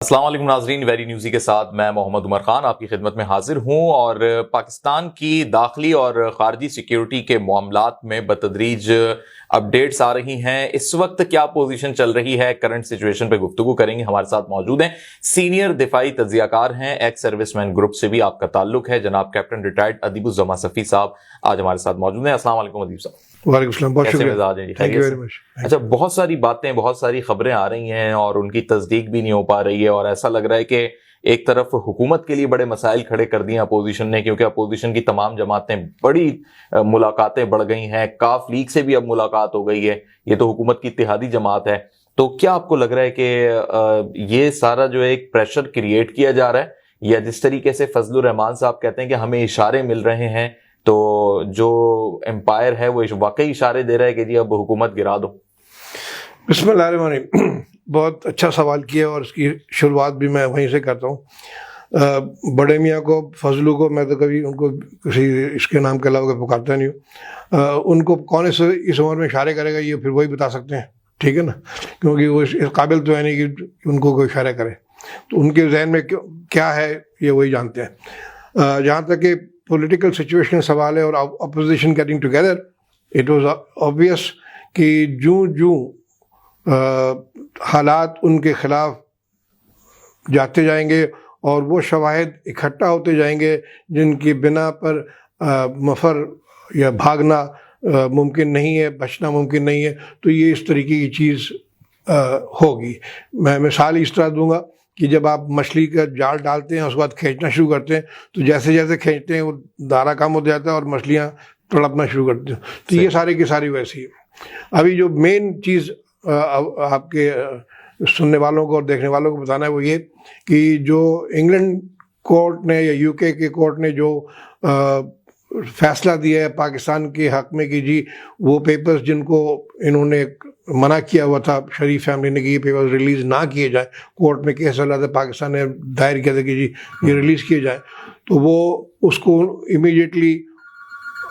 अस्सलाम वालेकुम नाजरीन, वेरी न्यूज़ी के साथ मैं मोहम्मद उमर खान आपकी खिदमत में हाजिर हूं। और पाकिस्तान की दाखिली और खारजी सिक्योरिटी के मामलात में बतदरीज अपडेट्स आ रही हैं। इस वक्त क्या पोजीशन चल रही है, करंट सिचुएशन पे गुफ्तगू करेंगे। हमारे साथ मौजूद हैं सीनियर दिफाई तज्जियाकार हैं, एक्स सर्विसमैन ग्रुप से भी आपका ताल्लुक है, जनाब कैप्टन रिटायर्ड अदीबुज़्ज़मा सफ़ी साहब आज हमारे साथ मौजूद हैं। अस्सलाम वालेकुम अदीब साहब। वालेकुम, बहुत शुक्रिया। मिजाज हैं जी? खैरियत से? अच्छा, बहुत सारी बातें, बहुत सारी खबरें आ रही हैं और उनकी तस्दीक भी नहीं हो पा रही है और ऐसा लग रहा है कि एक तरफ हुकूमत के लिए बड़े मसाइल खड़े कर दिए अपोजिशन ने, क्योंकि अपोजिशन की तमाम जमातें बड़ी मुलाकातें बढ़ गई हैं। काफ लीग से भी अब मुलाकात हो गई है, ये तो हुकूमत की इत्तेहादी जमात है। तो क्या आपको लग रहा है कि ये सारा जो एक प्रेशर क्रिएट किया जा रहा है, या जिस तरीके से फजलुर रहमान साहब कहते हैं कि हमें इशारे मिल रहे हैं, तो जो एम्पायर है वो वाकई इशारे दे रहा है कि जी अब हुकूमत गिरा दो? बिस्मिल्लाहिर्रहमानिर्रहीम, बहुत अच्छा सवाल किया और इसकी शुरुआत भी मैं वहीं से करता हूँ। बड़े मियाँ को, फजलू को मैं तो कभी उनको किसी इसके नाम के अलावा पुकारता नहीं हूँ। उनको कौन इस उम्र में इशारे करेगा, ये फिर वही बता सकते हैं, ठीक है ना, क्योंकि वो इस काबिल तो है नहीं कि उनको कोई इशारा करे। तो उनके जहन में क्या है ये वही जानते हैं। जहाँ तक कि पॉलिटिकल सिचुएशन सवाल है और opposition getting together, it was obvious कि जूं हालात उनके खिलाफ जाते जाएंगे और वो शवाहिद इकट्ठा होते जाएंगे जिनकी बिना पर मफर या भागना मुमकिन नहीं है, बचना मुमकिन नहीं है, तो ये इस तरीके की चीज़ होगी। मैं मिसाल इस तरह दूंगा कि जब आप मछली का जाल डालते हैं उसके बाद खींचना शुरू करते हैं, तो जैसे जैसे खींचते हैं वो दायरा कम हो जाता है और मछलियाँ तड़पना शुरू करती हैं। तो ये सारी की सारी वैसी है। अभी जो मेन चीज़ आपके सुनने वालों को और देखने वालों को बताना है वो ये कि जो इंग्लैंड कोर्ट ने या यूके के कोर्ट ने जो फैसला दिया है पाकिस्तान के हक में कि जी वो पेपर्स जिनको इन्होंने मना किया हुआ था, शरीफ फैमिली ने, कि ये पेपर्स रिलीज़ ना किए जाए, कोर्ट में केस चला था, पाकिस्तान ने दायर किया था कि जी ये रिलीज़ किए जाए, तो वो उसको इमीडिएटली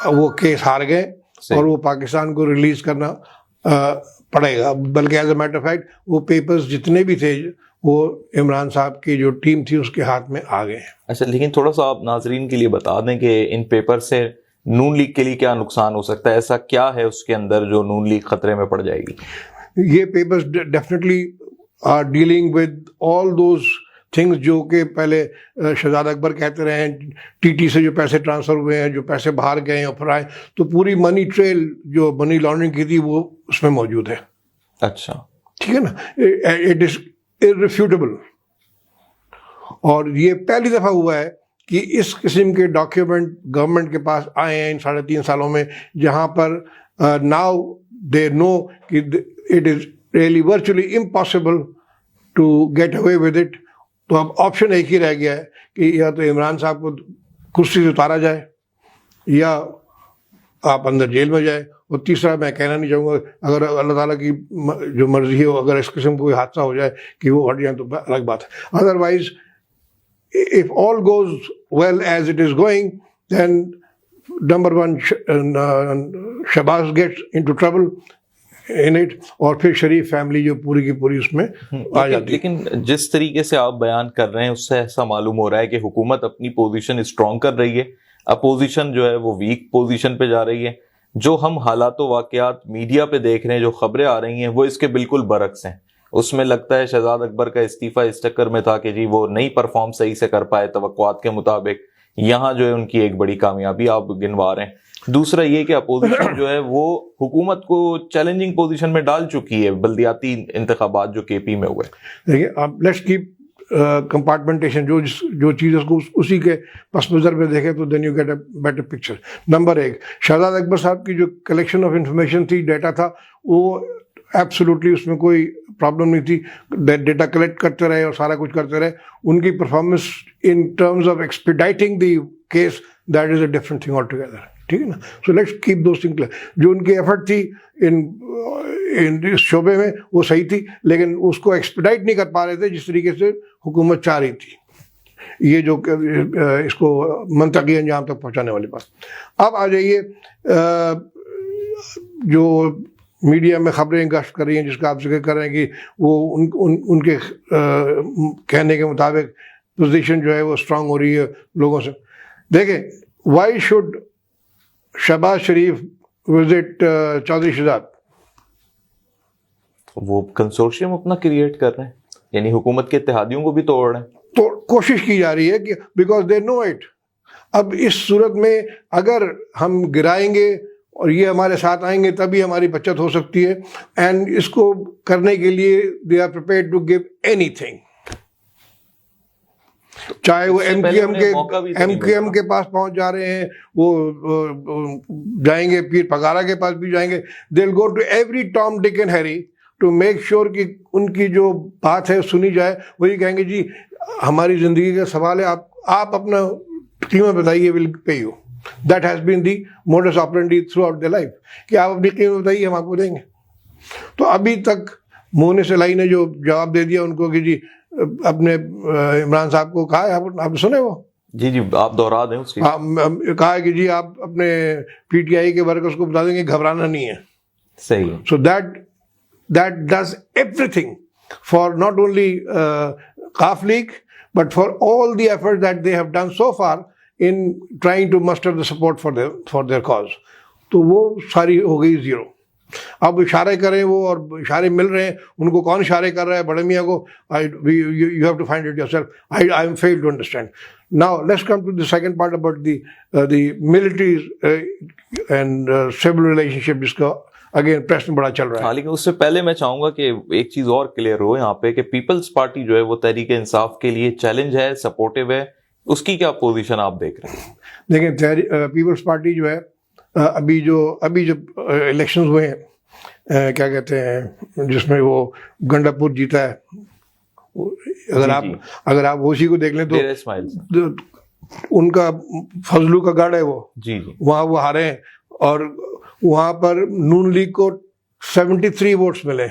वो केस हार गए और वो पाकिस्तान को रिलीज़ करना पड़ेगा। बल्कि as a matter of fact वो पेपर्स जितने भी थे वो इमरान साहब की जो टीम थी उसके हाथ में आ गए। अच्छा, लेकिन थोड़ा सा आप नाजरीन के लिए बता दें कि इन पेपर से नून लीग के लिए क्या नुकसान हो सकता है? ऐसा क्या है उसके अंदर जो नून लीग खतरे में पड़ जाएगी? ये papers definitely are dealing with all those things जो कि पहले शहजाद अकबर कहते रहे हैं, टीटी से जो पैसे ट्रांसफ़र हुए हैं, जो पैसे बाहर गए हैं और फिर आए, तो पूरी मनी ट्रेल जो मनी लॉन्ड्रिंग की थी वो उसमें मौजूद है। अच्छा, ठीक है ना, इट इज़ इररिफ्यूटेबल। और ये पहली दफ़ा हुआ है कि इस किस्म के डॉक्यूमेंट गवर्नमेंट के पास आए हैं इन 3.5 सालों में, जहाँ पर नाउ दे नो कि it is really virtually impossible to get away with it. तो अब ऑप्शन एक ही रह गया है कि या तो इमरान साहब को कुर्सी से उतारा जाए या आप अंदर जेल में जाए, और तीसरा मैं कहना नहीं चाहूँगा, अगर अल्लाह ताला की जो मर्जी हो, अगर इस किस्म कोई हादसा हो जाए कि वो हट जाए तो अलग बात है। Otherwise if all goes well as it is going, then number one Shahbaz gets into trouble in it, और फिर शरीफ फैमिली जो पूरी की पूरी उसमें आ जाती है। लेकिन जिस तरीके से आप बयान कर रहे हैं उससे ऐसा मालूम हो रहा है कि हुकूमत अपनी पोजीशन स्ट्रॉन्ग कर रही है, अपोजिशन जो है वो वीक पोजीशन पे जा रही है। जो हम हालातों वाकयात मीडिया पे देख रहे हैं, जो खबरें आ रही हैं, वो इसके बिल्कुल बरक्स हैं। उसमें लगता है शहजाद अकबर का इस्तीफा इस चक्कर में था कि जी वो नहीं परफॉर्म सही से कर पाए तवक्कुआत के मुताबिक। यहाँ जो है उनकी एक बड़ी कामयाबी आप गिनवा रहे हैं। दूसरा ये कि अपोजिशन जो है वो हुकूमत को चैलेंजिंग पोजीशन में डाल चुकी है बल्दियाती इंतखाबात जो केपी में हुए। देखिए, आप लेट्स कीप कंपार्टमेंटेशन, जो चीज़ उसको उसी के पस नज़र में देखें तो then you get a better picture. Number एक, शहजाद अकबर साहब की जो कलेक्शन ऑफ इंफॉर्मेशन थी, डाटा था, वो एब्सोल्युटली उसमें कोई प्रॉब्लम नहीं थी। डेटा कलेक्ट करते रहे और सारा कुछ करते रहे। उनकी performance in terms of expediting the case, that is a different thing altogether, ठीक है ना। So let's keep those thing clear. जो उनकी एफर्ट थी इन इस शोबे में वो सही थी, लेकिन उसको एक्सपीडाइट नहीं कर पा रहे थे जिस तरीके से हुकूमत चाह रही थी, ये जो इसको मंतकी अंजाम तक पहुंचाने वाली बात। अब आ जाइए जो मीडिया में खबरें गश्त कर रही हैं जिसका आप जिक्र कर रहे हैं कि वो उनके कहने के मुताबिक पोजीशन जो है वो स्ट्रांग हो रही है लोगों से। देखें, why should Shahbaz Sharif visit Chaudhry Shahzad? वो कंसोर्शियम अपना क्रिएट कर रहे हैं, यानी हुकूमत के इत्तेहादियों को भी तोड़ रहे हैं। तो कोशिश की जा रही है कि बिकॉज दे नो इट। अब इस सूरत में अगर हम गिराएंगे और ये हमारे साथ आएंगे तभी हमारी बचत हो सकती है, एंड इसको करने के लिए they are prepared to give anything, चाहे वो एमक्यूएम के पास पहुंच जा रहे हैं, वो जाएंगे पीर पगारा के पास भी जाएंगे, they will go to every Tom Dick and Harry to make sure कि उनकी जो बात है सुनी जाए। वही कहेंगे जी हमारी जिंदगी का सवाल है, आप अपना कीमत बताइए, will pay you. That has been the modus operandi throughout the life कि आप अपनी कीमत बताइए, हम आपको देंगे। तो अभी तक मोहन सलाई ने जो जवाब दे दिया उनको कि जी अपने इमरान साहब को कहा है, आप सुने वो? जी आप दोहरा दें उसकी। कहा है कि जी आप अपने पीटीआई के वर्कर्स को बता देंगे घबराना नहीं है। सही है। सो that does everything for not only Kaf League but for all the efforts that they have done so far in trying to muster the support for their cause. तो वो सारी हो गई जीरो। अब इशारे करें वो, और इशारे मिल रहे हैं, उनको कौन इशारे कर रहा है बड़े मियाँ को? You have to find it yourself. I am failed to understand. Now let's come to the second part about the military and civil relationship, जिसका अगेन प्रश्न बड़ा चल रहा है। हाँ, लेकिन उससे पहले मैं चाहूंगा कि एक चीज और क्लियर हो यहाँ पे कि पीपल्स पार्टी जो है वो तहरीक इंसाफ के लिए चैलेंज है, सपोर्टिव है, उसकी क्या पोजीशन आप देख रहे हैं? देखिए, पीपल्स पार्टी जो है अभी जो इलेक्शंस हुए हैं, क्या कहते हैं, जिसमें वो गंडापुर जीता है, अगर आप उसी को देख लें तो उनका फजलू का गढ़ है वो, वहाँ वो हारे हैं, और वहां पर नून लीग को 73 वोट्स मिले।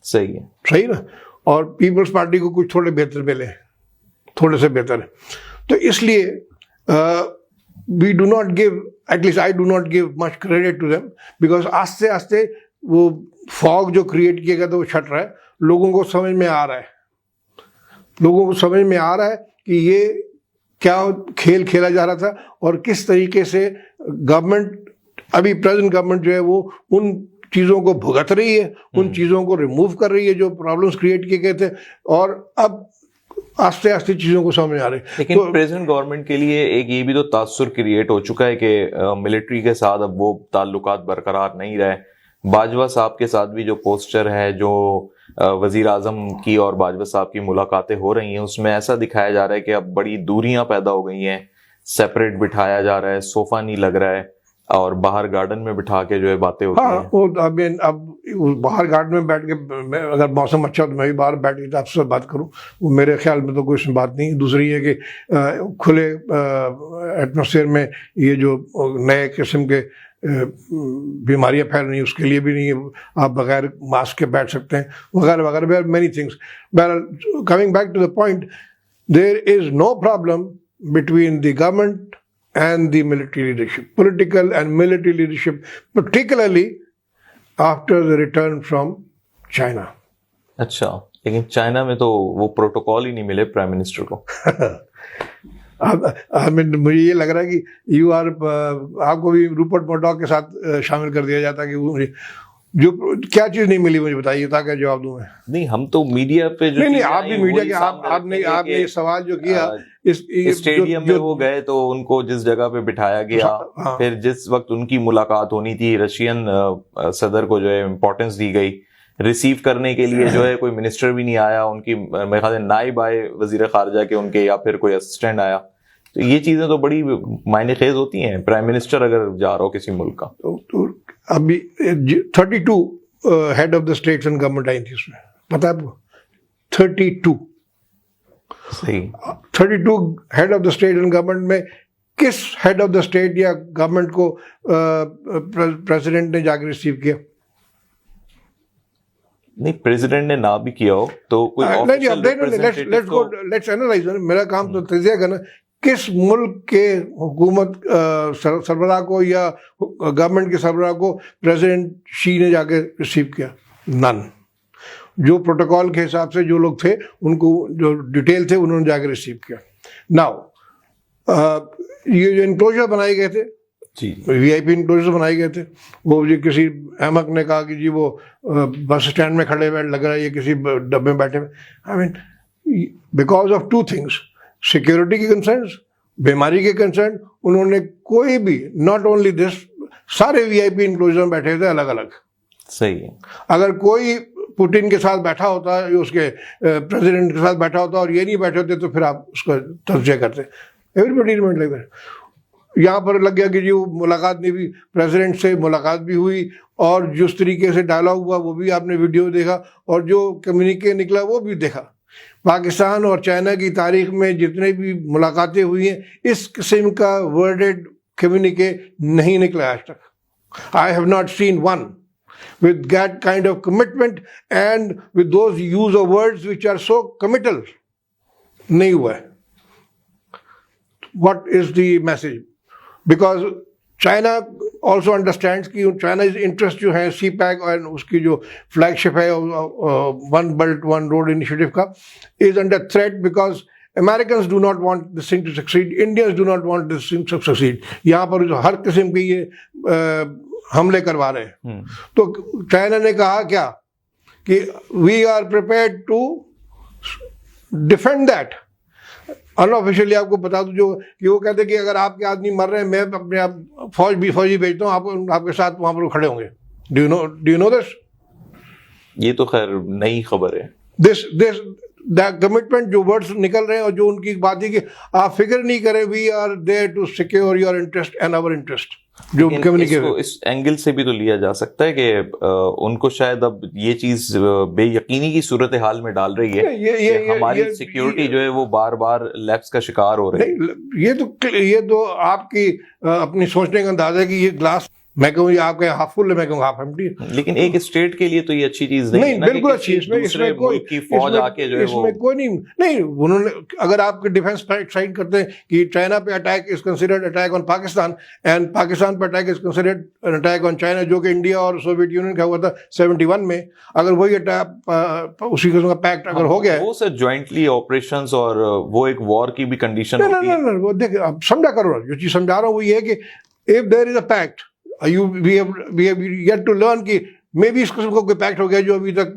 सही है, सही ना? और पीपल्स पार्टी को कुछ थोड़े बेहतर मिले, थोड़े से बेहतर। तो इसलिए we do not give, at least I do not give much credit to them, because आस्ते आस्ते वो फॉग जो क्रिएट किया गया था वो छट रहा है, लोगों को समझ में आ रहा है, लोगों को समझ में आ रहा है कि ये क्या खेल खेला जा रहा था और किस तरीके से गवर्नमेंट, अभी प्रेजेंट गवर्नमेंट जो है वो उन चीज़ों को भुगत रही है, उन चीज़ों को रिमूव कर रही है जो प्रॉब्लम्स क्रिएट किए गए थे, और अब आस्ते आस्ते चीज़ों को समझ आ रही है। लेकिन तो प्रेजेंट गवर्नमेंट के लिए एक ये भी तो तासुर क्रिएट हो चुका है कि मिलिट्री के साथ अब वो ताल्लुकात बरकरार नहीं रहे। बाजवा साहब के साथ भी जो पोस्टर है, जो वजीर आजम की और बाजवा साहब की मुलाकातें हो रही हैं, उसमें ऐसा दिखाया जा रहा है कि अब बड़ी दूरियां पैदा हो गई हैं, सेपरेट बिठाया जा रहा है, सोफा नहीं लग रहा है, और बाहर गार्डन में बिठा के जो है बातें होती हैं। वो अब बाहर गार्डन में बैठ के, अगर मौसम अच्छा हो तो मैं भी बाहर बैठ के आपसे बात करूं, वो मेरे ख्याल में तो कोई बात नहीं। दूसरी ये कि खुले एटमॉस्फेयर में ये जो नए किस्म के बीमारियां फैल रही हैं उसके लिए भी नहीं आप बगैर मास्क के बैठ सकते हैं, वगैरह वगैरह, many things. But coming back to the point, there is no problem between the government and the military leadership, political and military leadership, particularly after the return from China. अच्छा, लेकिन चाइना में तो वो प्रोटोकॉल ही नहीं मिले prime minister को। मुझे ये लग रहा है कि आपको भी रूपर्ट मर्डॉक के साथ शामिल कर दिया जाता है कि जो क्या चीज नहीं मिली मुझे बताइए ताकि जवाब दूं मैं। नहीं, हम तो मीडिया पे जो नहीं आप भी मीडिया के आपने ये सवाल जो किया, इस स्टेडियम में वो गए तो उनको जिस जगह पे बिठाया गया, हाँ। फिर जिस वक्त उनकी मुलाकात होनी थी रशियन सदर को जो है इम्पोर्टेंस दी गई, रिसीव करने के लिए जो है कोई मिनिस्टर भी नहीं आया, उनकी मेरे ख्याल से नाइब आए वजीर खारजा के उनके, या फिर कोई असिस्टेंट आया। तो ये चीजें तो बड़ी मायने खेज होती हैं प्राइम मिनिस्टर अगर जा रहा हो किसी मुल्क का। तो अभी 32 head of the states and government आई थी उसमें, पता है आपको? 32 सही 32 head of the state and government में किस हेड ऑफ द स्टेट या गवर्नमेंट को प्रेसिडेंट ने जाकर रिसीव किया? नहीं, प्रेसिडेंट ने ना भी किया हो तो कोई लेट्स एनालाइज। मेरा काम तो तजिया करना, किस मुल्क के हुकूमत सरबराह को या गवर्नमेंट के सरबराह को प्रेसिडेंट शी ने जाके रिसीव किया? नन। जो प्रोटोकॉल के हिसाब से जो लोग थे उनको जो डिटेल थे उन्होंने जाके रिसीव किया। नाउ ये जो इनक्लोजर बनाए गए थे, वीआईपी इनक्लोजर बनाए गए थे, वो जी किसी अहमक ने कहा कि जी वो बस स्टैंड में खड़े हुए लग रहा है, ये किसी डब्बे में बैठे हुए। I mean because of two things, security के कंसर्न्स, बीमारी के कंसर्न, उन्होंने कोई भी, नॉट ओनली दिस, सारे वीआईपी इनक्लोजर में बैठे थे अलग अलग। सही है। अगर कोई पुतिन के साथ बैठा होता, उसके प्रेसिडेंट के साथ बैठा होता और ये नहीं बैठे होते तो फिर आप उसका तस्जिया करते। Everybody remained like that. यहाँ पर लग गया कि जी वो मुलाकात नहीं हुई, प्रेसिडेंट से मुलाकात भी हुई और जिस तरीके से डायलॉग हुआ वो भी आपने वीडियो देखा और जो कम्युनिके निकला वो भी देखा। पाकिस्तान और चाइना की तारीख में जितने भी मुलाकातें हुई हैं, इस किस्म का वर्डेड कम्युनिके नहीं निकला आज तक। I have not seen one with that kind of commitment and with those use of words which are so committal. नहीं हुआ है। What is the message? Because China also understands कि China's interest जो है CPEC और उसकी जो flagship है One Belt One Road initiative का is under threat because Americans do not want this thing to succeed. Indians do not want this thing to succeed. यहाँ पर जो हर किस्म की ये हमले करवा रहे हैं। तो चाइना ने कहा क्या कि we are prepared to defend that. Unofficially आपको बता दूं जो कि वो कहते कि अगर आपके आदमी मर रहे हैं, मैं अपने आप फौजी भेजता हूँ, आप आपके साथ वहां पर खड़े होंगे। Do you know this? ये तो खैर नई खबर है। दिस कमिटमेंट जो वर्ड्स निकल रहे हैं और जो उनकी बात है कि आप फिक्र नहीं करें, we are there to secure your interest and our interest. जो इसको इस एंगल से भी तो लिया जा सकता है कि उनको शायद अब ये चीज बेयकीनी की सूरत हाल में डाल रही है कि हमारी सिक्योरिटी जो है वो बार बार लैप्स का शिकार हो रही है। ये तो आपकी अपनी सोचने का अंदाजा है कि ये ग्लास, मैं कहूँ आपके हाफ फुल है, मैं कहूँ हाफ एम्प्टी। लेकिन एक स्टेट के लिए तो ये अच्छी चीज नहीं है ना, बिल्कुल अच्छी। इसमें कोई की फौज आके जो है इसमें कोई नहीं उन्होंने, अगर आपके डिफेंस साइन करते हैं कि चाइना पे attack is considered attack on Pakistan and Pakistan पे attack is considered attack on China, जो कि इंडिया और सोवियत यूनियन का हुआ था 71 में, अगर वही अटैक उसी किस्म का पैक्ट अगर हो गया है, वो सर जॉइंटली ऑपरेशंस और वो एक वॉर की भी कंडीशन होती है। वो देखिए अब समझा करो, जो चीज समझा रहा हूँ वो ये है कि if there is a pact, we have yet to learn कि मे बी इस किस्म का कोई पैक्ट हो गया जो अभी तक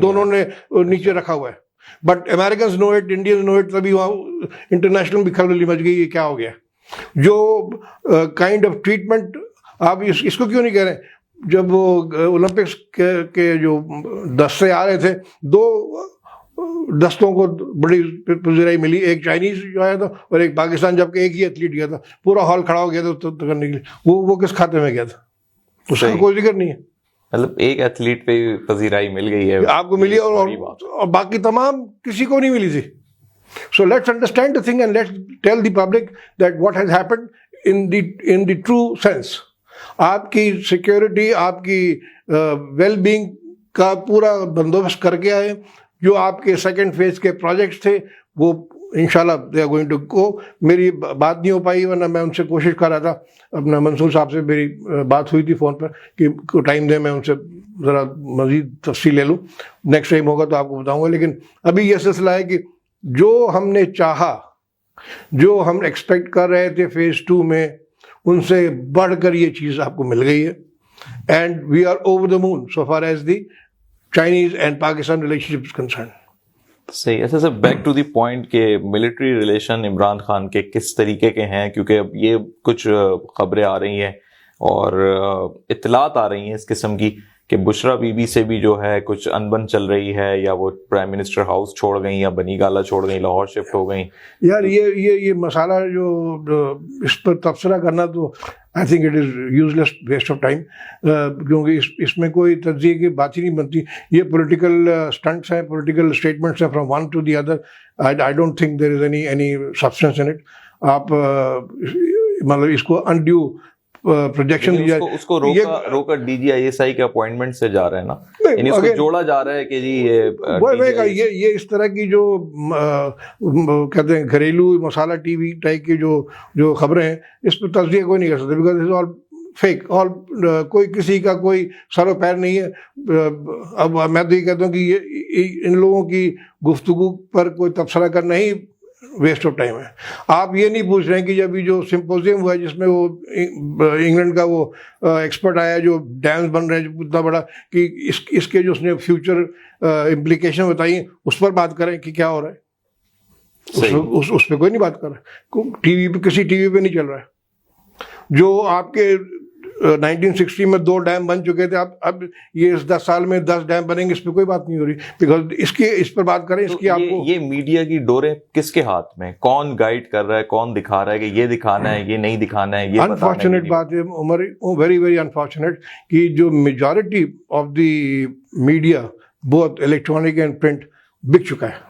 दोनों ने नीचे रखा हुआ है। But Americans know it, Indians know it, तभी वहाँ इंटरनेशनल भी खलबली मच गई, ये क्या हो गया। जो काइंड ऑफ ट्रीटमेंट आप इसको क्यों नहीं कह रहे? जब वो ओलंपिक्स के जो दस्ते आ रहे थे, दो दस्तों को बड़ी पजीराई मिली, एक चाइनीज जो आया था और एक पाकिस्तान, जबकि एक ही एथलीट गया था, पूरा हॉल खड़ा हो गया था तो करने के लिए। वो किस खाते में गया था, उसका कोई जिक्र नहीं है। मतलब एक एथलीट पे पजीराई मिल गई है, आपको मिली और बाकी तमाम किसी को नहीं मिली थी। So let's understand the thing and let's tell the public that what has happened in the true sense. आपकी सिक्योरिटी, आपकी वेलबींग का पूरा बंदोबस्त करके आए। जो आपके सेकंड फेज के प्रोजेक्ट्स थे वो इंशाल्लाह they are going to go. मेरी बात नहीं हो पाई, वरना मैं उनसे कोशिश कर रहा था, अपना मंसूर साहब से मेरी बात हुई थी फ़ोन पर कि टाइम दें, मैं उनसे ज़रा मज़ीद तफसील ले लूँ, नेक्स्ट टाइम होगा तो आपको बताऊँगा। लेकिन अभी ये सिलसिला है कि जो हमने चाहा, जो हम एक्सपेक्ट कर रहे थे फेज़ 2 में, उनसे बढ़कर ये चीज़ आपको मिल गई है। And we are over the moon so far as the Chinese and Pakistan relationship is concerned. सही। ऐसे sir back to the point के मिलिट्री रिलेशन इमरान खान के किस तरीके के हैं, क्योंकि अब ये कुछ खबरें आ रही हैं और इत्तलात आ रही हैं इस किस्म की कि बुशरा बीबी से भी जो है कुछ अनबन चल रही है, या वो प्राइम मिनिस्टर हाउस छोड़ गई या बनी गाला छोड़ गई, लाहौर शिफ्ट हो गई। यार ये मसाला जो इस पर तबसरा करना तो I think it is useless waste of time, क्योंकि इसमें कोई तज्जिए की बात ही नहीं बनती। ये पॉलिटिकल स्टंट्स हैं, पॉलिटिकल स्टेटमेंट्स हैं from one to the other. I don't think there is any substance in it. आप मतलब इसको अनड्यू प्रोजेक्शन दी जाए। उसको रोका DGISI के अपॉइंटमेंट से जा रहे हैं ना, यानी उसको जोड़ा जा रहा है कि जी ये इस तरह की जो कहते हैं घरेलू मसाला टीवी टाइप की जो खबरें हैं, इस पर तस्दीक कोई नहीं कर सकते, बिकॉज इज ऑल फेक। और कोई किसी का कोई सर पैर नहीं है। अब मैं तो ये कहता हूँ कि ये इन लोगों की गुफ्तगू पर कोई तबसरा करना ही वेस्ट ऑफ टाइम है। आप ये नहीं पूछ रहे हैं कि अभी जो सिंपोजियम हुआ है जिसमें वो इंग्लैंड का वो एक्सपर्ट आया जो डैम्स बन रहे हैं इतना बड़ा, कि इसके जो उसने फ्यूचर इम्प्लीकेशन बताई उस पर बात करें कि क्या हो रहा है। उस पर कोई नहीं बात कर रहा है। टीवी पे, किसी टीवी पे नहीं चल रहा है। जो आपके 1960 में 2 डैम बन चुके थे, अब ये इस 10 साल में 10 डैम बनेंगे, इस पर कोई बात नहीं हो रही। बिकॉज इस पर बात करें, इसकी आपको ये मीडिया की डोरें किसके हाथ में, कौन गाइड कर रहा है, कौन दिखा रहा है कि ये दिखाना है, ये नहीं दिखाना है, ये अनफॉर्चुनेट बात है उमर, वेरी वेरी अनफॉर्चुनेट कि जो majority of the media both electronic and print बिक चुका है।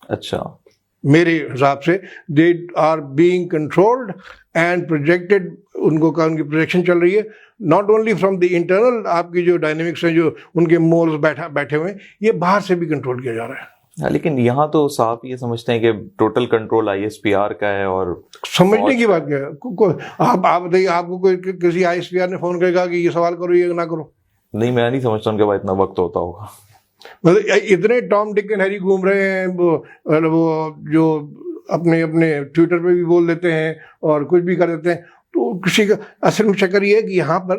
अच्छा, मेरे हिसाब से they are being controlled and projected, उनकी प्रोजेक्शन चल रही है not only from the internal, आपकी जो डायनेमिक्स हैं, जो उनके मोल्स बैठे हुए हैं, ये बाहर से भी कंट्रोल किया जा रहा है। लेकिन यहाँ तो साफ ये समझते हैं कि टोटल कंट्रोल ISPR का है। और समझने की बात क्या है? आप बताइए, आपको कोई किसी ISPR ने फोन करेगा कि ये सवाल करो, ये ना करो? नहीं, मैं नहीं समझता उनके पास इतना वक्त होता होगा। मतलब इतने टॉम डिक एंड हैरी घूम रहे हैं, वो जो अपने ट्विटर पे भी बोल देते हैं और कुछ भी कर देते हैं। तो किसी का असल में चक्कर ये है कि यहाँ पर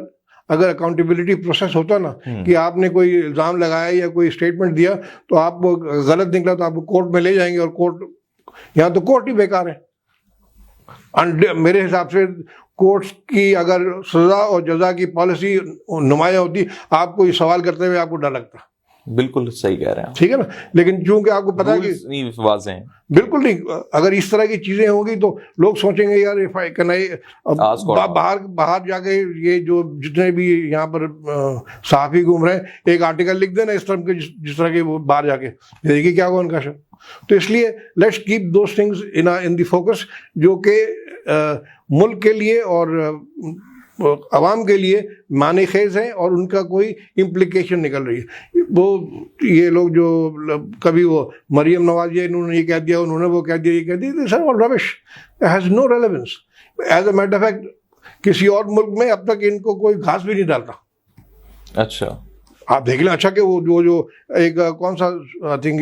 अगर अकाउंटेबिलिटी प्रोसेस होता ना, कि आपने कोई इल्ज़ाम लगाया या कोई स्टेटमेंट दिया तो आप गलत निकला तो आपको कोर्ट में ले जाएंगे, और यहाँ तो कोर्ट ही बेकार है। मेरे हिसाब से कोर्ट्स की अगर सजा और जजा की पॉलिसी नुमाया होती, आपको ये सवाल करते हुए आपको डर लगता। बिल्कुल सही कह रहे हैं, ठीक है ना। लेकिन चूंकि आपको पता है कि नहीं वाज़ेह हैं, बिल्कुल नहीं, अगर इस तरह की चीजें होंगी तो लोग सोचेंगे यार बाहर जाके ये जो जितने भी यहाँ पर सहाफी घूम रहे हैं, एक आर्टिकल लिख देना इस तरह के, जिस तरह के वो बाहर जाके देखिए क्या होगा उनका शो। तो इसलिए let's keep those things in the focus, जो कि मुल्क के लिए और अवाम के लिए माने खेज हैं और उनका कोई इम्प्लीकेशन निकल रही है। वो ये लोग जो कभी वो मरियम नवाज, इन्होंने ये कह दिया, उन्होंने वो कह दिया, ये कह दिया, this are all rubbish, has no relevance. As a matter of fact किसी और मुल्क में अब तक इनको कोई घास भी नहीं डालता। अच्छा, आप देख लें। अच्छा कि वो जो एक कौन सा आई थिंक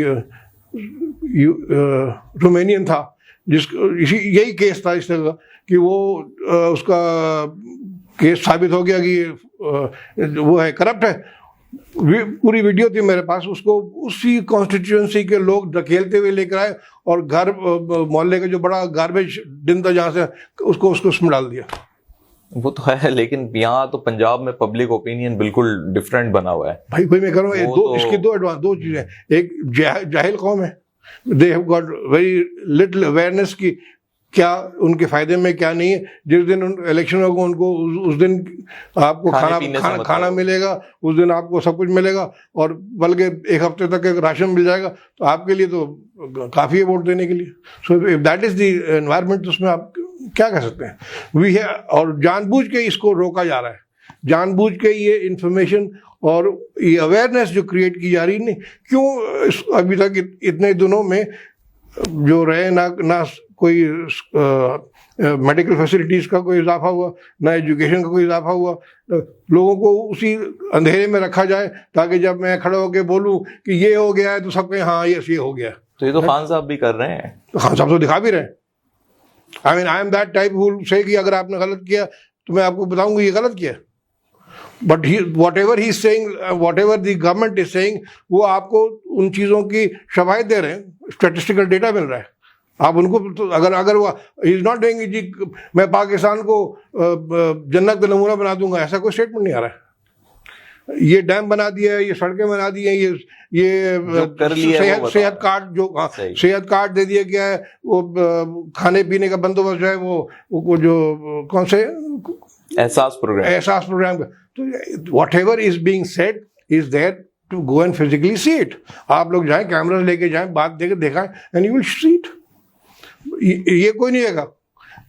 रोमेनियन था, यही केस था इस तरह कि वो उसका केस साबित हो गया कि वो है करप्ट है। पूरी वीडियो थी मेरे पास, उसको उसी कॉन्स्टिट्यूएंसी के लोग धकेलते हुए लेकर आए और घर मोहल्ले का जो बड़ा गार्बेज दिन था जहाँ से उसको उसमें डाल दिया। वो तो है, लेकिन यहाँ तो पंजाब में पब्लिक ओपिनियन बिल्कुल डिफरेंट बना हुआ है भाई मैं कह रहा हूँ इसकी दो चीजें। एक जाहिल कौम है, they have got very little awareness की क्या उनके फायदे में क्या नहीं है। जिस दिन इलेक्शन होगा उनको उस दिन आपको खाना मिलेगा, उस दिन आपको सब कुछ मिलेगा, और बल्कि एक हफ्ते तक एक राशन मिल जाएगा, तो आपके लिए तो काफ़ी है वोट देने के लिए। So if that is the environment, तो उसमें आप क्या कह सकते हैं। और जानबूझ के इसको रोका जा रहा है, जानबूझ के ये इंफॉर्मेशन और ये अवेयरनेस जो क्रिएट की जा रही है। क्यों अभी तक इतने दिनों में जो रहे ना कोई मेडिकल फैसिलिटीज़ का कोई इजाफा हुआ, ना एजुकेशन का कोई इजाफा हुआ। लोगों को उसी अंधेरे में रखा जाए ताकि जब मैं खड़ा होकर बोलूं कि ये हो गया है तो सब कहें हाँ ये हो गया। तो ये तो खान साहब भी कर रहे हैं, तो खान साहब तो दिखा भी रहे हैं। आई एम दैट टाइप हू से कि अगर आपने गलत किया तो मैं आपको बताऊंगा ये गलत किया। But whatever he is saying, whatever the government is saying, वो आपको उन चीज़ों की शवाहिद दे रहे हैं, स्टैटिस्टिकल डेटा मिल रहा है। आप उनको तो अगर वो इज नॉट डूइंग जी मैं पाकिस्तान को जन्नत का नमूना बना दूंगा, ऐसा कोई स्टेटमेंट नहीं आ रहा है। ये डैम बना दिया है, ये सड़कें बना दी हैं, ये सेहत कार्ड जो सेहत कार्ड दे दिया गया है, वो खाने पीने का बंदोबस्त जो है वो जो कौन से एहसास प्रोग्राम का, तो whatever is being said is there to go and physically see it. आप लोग जाएं, कैमरा लेके जाएं, बात देकर दिखाएं, and you will see it. ये कोई नहीं रहेगा।